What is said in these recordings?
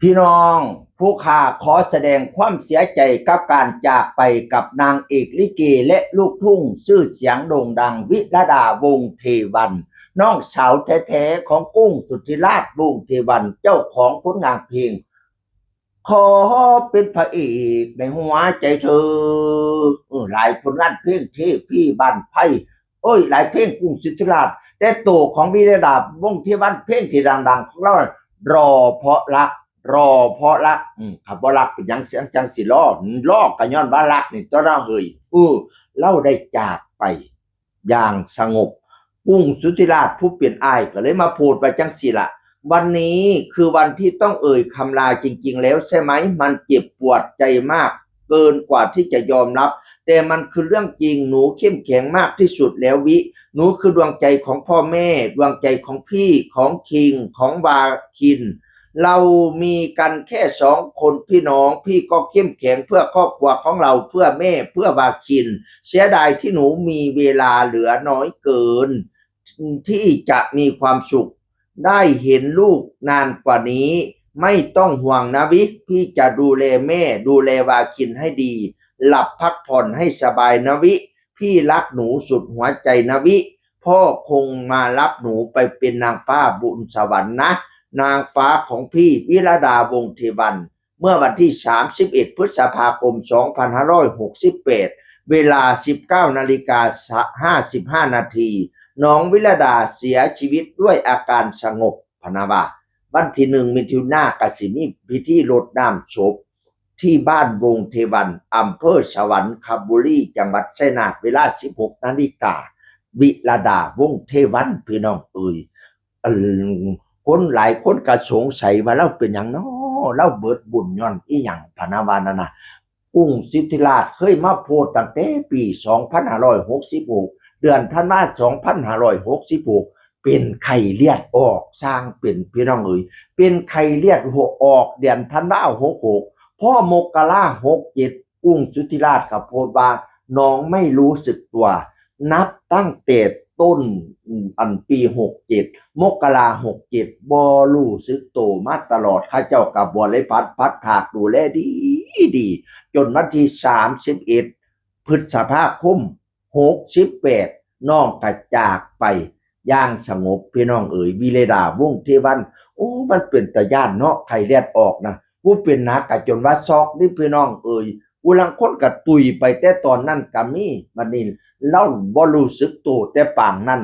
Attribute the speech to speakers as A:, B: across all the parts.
A: พี่น้องผู้ข่าขอแสดงความเสียใจกับการจากไปกับนางเอกลิเกและลูกทุ่งชื่อเสียงโด่งดังวิรดาวงศ์เทวันน้องสาวแท้ๆของกุ้งสุธิราชวงศ์เทวันเจ้าของผลงานเพลงขอเป็นพระเอกในหัวใจเธอหลายผลงานเพลงเทพี่บ้านไพ่หลายเพลงกุ้งสุธิราชแต่ตัวของวิรดาวงศ์เทวันเพลงที่ดังๆของเรารอเพราะรัก รอเพราะรักขับว่ารักเป็นยังเสียงจังสิล้อกันย้อนว่ารักนี่ตัวเราเฮยเล่าได้จากไปอย่างสงบกุ้งสุธิราชผู้เปลี่ยนอายก็เลยมาพูดไปจังสิละวันนี้คือวันที่ต้องเอ่ยคำลาจริงๆแล้วใช่ไหมมันเจ็บปวดใจมากเกินกว่าที่จะยอมรับแต่มันคือเรื่องจริงหนูเข้มแข็งมากที่สุดแล้ววิหนูคือดวงใจของพ่อแม่ดวงใจของพี่ของคิงของวาคิน เรามีกันแค่2 คนพี่น้องพี่ก็เข้มแข็งเพื่อครอบครัวของเราเพื่อแม่เพื่อวาคินเสียดายที่หนูมีเวลาเหลือน้อยเกินที่จะมีความสุขได้เห็นลูกนานกว่านี้ไม่ต้องห่วงนะวิพี่จะดูแลแม่ดูแลวาคินให้ดีหลับพักผ่อนให้สบายนะวิพี่รักหนูสุดหัวใจนะวิพ่อคงมารับหนูไปเป็นนางฟ้าบุญสวรรค์นะ นางฟ้าของพี่วิรดาวงศ์เทวันเมื่อวันที่31พฤษภาคม2568เวลา19:55 นาทีน้องวิรดาเสียชีวิตด้วยอาการสงบพนาวาวันที่1 มิถุนายนกสิมีพิธีรดน้ำศพที่บ้านวงเทวันอำเภอสวรรคบุรีจังหวัดชัยนาทเวลา16 นาฬิกาวิรดาวงศ์เทวันพี่น้องคนหลายคนก็สงสัยว่าเราเป็นอย่างน้อเราเบิดบุญย้อนอีหยังพนาวานั่นนะกุ้งสิทธิราชเคยมาโพสตั้งแต่ปี2566เดือนธันวาคม2566เป็นไข้เลือดออกสร้างเป็นพี่น้องเป็นไข้เลือดหัวออกเดือนธันวาคม66พ่อมกรา67กุ้งสุทธิราชกับโพสว่าน้องไม่รู้สึกตัวนับตั้งแต่ต้นปี67มกรา67บ่รู้สึกโตมาตลอดข้าเจ้ากับบ่เลยพัดถากดูแลดีจนวันที่31พฤษภาคม68น้องกระจากไปอย่างสงบพี่น้องวิเลดาวงศ์เทวันมันเป็นตาย่านเนาะไข้เลือดออกนะผู้เป็นนักกะจนว่าซอกนี่พี่น้องผู้ลังคนกะตุยไปแต่ตอนนั้นก็มีบัดนี้เล่าบ่รู้สึกตัวแต่ปางนั้น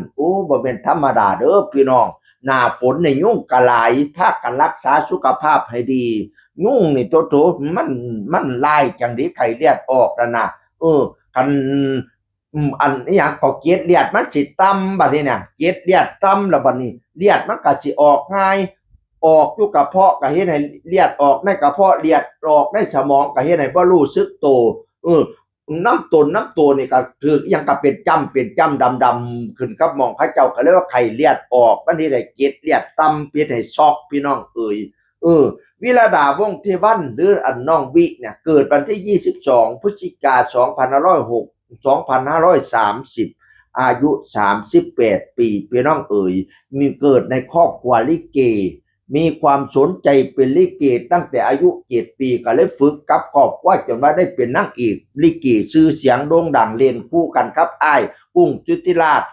A: บ่เป็นธรรมดาเด้อพี่น้องหน้าฝนในยุ่งกะหลายพากันรักษาสุขภาพให้ดียุ่งนี่โตๆมันลายจังได๋ไข้เลือดออกนั่นน่ะคันอันนี้หยังก็เกล็ดเลือดมันสิต่ำบัดนี้น่ะเกล็ดเลือดต่ำแล้วบัดนี้เลือดมันก็สิออกง่ายออกอยู่กระเพาะก็เฮ็ดให้เลือดออกในกระเพาะเลือดออกในสมองก็เฮ็ดให้บ่รู้สึกตัวน้ำตัวนี่ก็ถือยังก็เป็นจ้ำดำๆขึ้นกับหม่องเขาเจ้าก็เรียกว่าไข้เลือดออกมันที่ได้เกล็ดเลือดต่ำเฮ็ดให้ช็อกพี่น้องวิรดาวงศ์เทวันหรืออันน้องวิเนี่ยเกิดวันที่22พฤศจิกายน2530อายุ38ปีพี่น้องมีเกิดในครอบครัวลิเกมีความสนใจเป็นลิเกตั้งแต่อายุ7 ปีก็เลยฝึกกับครอบครัวจนว่าได้เป็นนางเอกลิเกชื่อเสียงโด่งดังเล่นคู่กันครับอ้ายกุ้งสุธิราช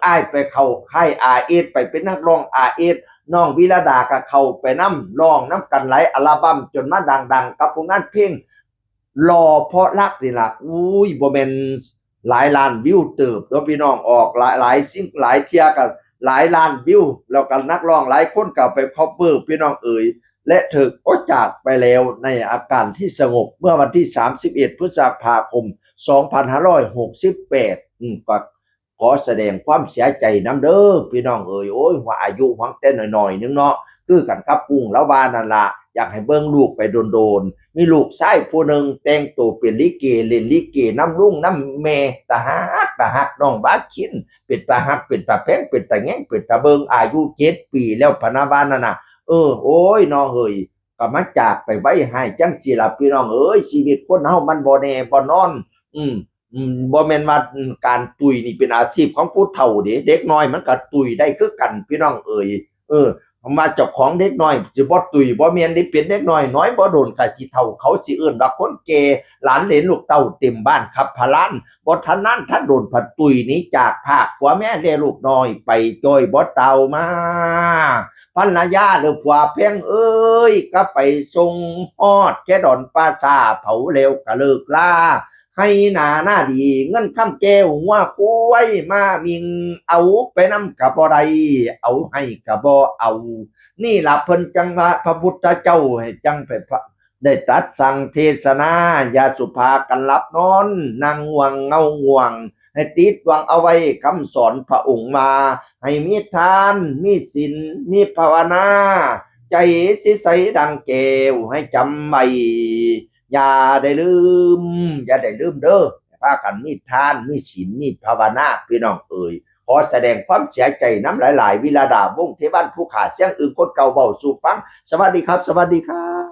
A: อ้ายไปเข้าค่าย RS ไปเป็นนักร้อง RS น้องวิรดาก็เข้าไปน้ำร้องน้ำกันหลายอัลบั้มจนมาดังๆกับผลงานเพลงรอเพราะรักนี่ล่ะบ่แม่นหลายล้านวิวเติบแล้วพี่น้องออกหลายสิ่งหลายเที่ยกันหลายล้านวิวแล้วก็นักร้องหลายคนก็ไปคอฟเวอร์พี่น้องและเธอก็จากไปแล้วในอาการที่สงบเมื่อวันที่31พฤษภาคม2568ก็ขอแสดงความเสียใจนำเด้อพี่น้องว่าอายุหวังแต่น้อยๆนึงเนาะคือกันกับกุ้งแล้วว่านั่นล่ะอยากให้เบิ่งลูกไปโดนๆมีลูกชายผู้หนึ่งแต่งตัวเป็นลิเกเล่นลิเกน้ำลุงน้ำแม่ตาฮักน้องบาคินเป็นตาฮักเป็นตาแพงเป็นตาแง่งเป็นตาเบิงอายุ7 ปีแล้วพนาบานนั่นน่ะน้องก็มาจากไปไว้ให้จังสิล่ะพี่น้องชีวิตคนเฮามันบ่แน่บ่นอนบ่แม่นว่าการตุยนี่เป็นอาชีพของผู้เฒ่าเด็กน้อยมันก็ตุยได้คือกันพี่น้อง มาเจ้าของเด็กน้อยสิบ่ตุยบ่เมียนได้เป็นเด็กน้อยน้อยบ่โดนก็สิเฒ่าเขาสิเอิ้นว่าคนแก่หลานเหลนลูกเต้าเต็มบ้านครับพะล้านบ่ทันนั้นท่านโดนผัดตุยหนี้จากภาคผัวแม่เลี้ยลูกน้อยไปจ้อยบ่เต่ามาภรรยาหรือผัวเพียงเอ้ยก็ไปส่งฮอดแค่ดอนปราสาเผาเร็วก็เลิกลาให้หน้าดีเงินคำแก้วหัวกล้วยมามิงเอาไปนำกับบ่ได้เอาให้กับบ่เอานี่ล่ะเพิ่นจังว่าพระพุทธเจ้าให้จังไปได้ตรัสสั่งเทศนาอย่าสุภากันหลับนอนนั่งง่วงเงาง่วงให้ติดวางเอาไว้คำสอนพระองค์มาให้มีทานมีศีลมีภาวนาใจสิใสดังแก้วให้จำไว้อย่าได้ลืมอย่าได้ลืมเด้อพากันมีทานมีศีลมีภาวนาพี่น้องเอ่ยขอแสดงความเสียใจน้ำหลายๆวิลาดาวงเทวันผู้ขาเสียงอื่นคนเก่าเบาสู่ฟังสวัสดีครับสวัสดีครับ